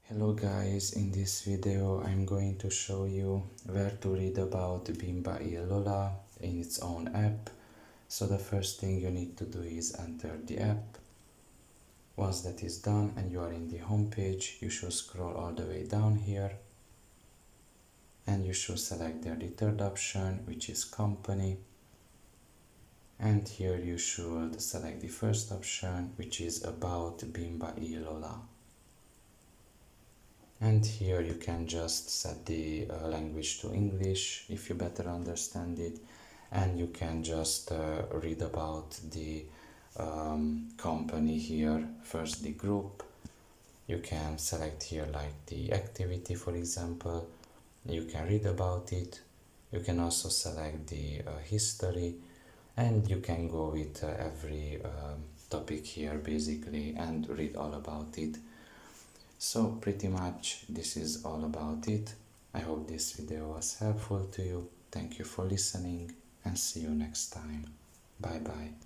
Hello guys, in this video I'm going to show you where to read about Bimba y Lola in its own app. So the first thing you need to do is enter the app. Once that is done and you are in the home page, you should scroll all the way down here and you should select there the third option, which is company. And here you should select the first option, which is about Bimba y Lola. And here you can just set the language to English if you better understand it, and you can just read about the company here. First the group, you can select here like the activity, for example, you can read about it. You can also select the history, and you can go with every topic here basically and read all about it. So pretty much this is all about it. I hope this video was helpful to you. Thank you for listening and see you next time. Bye bye.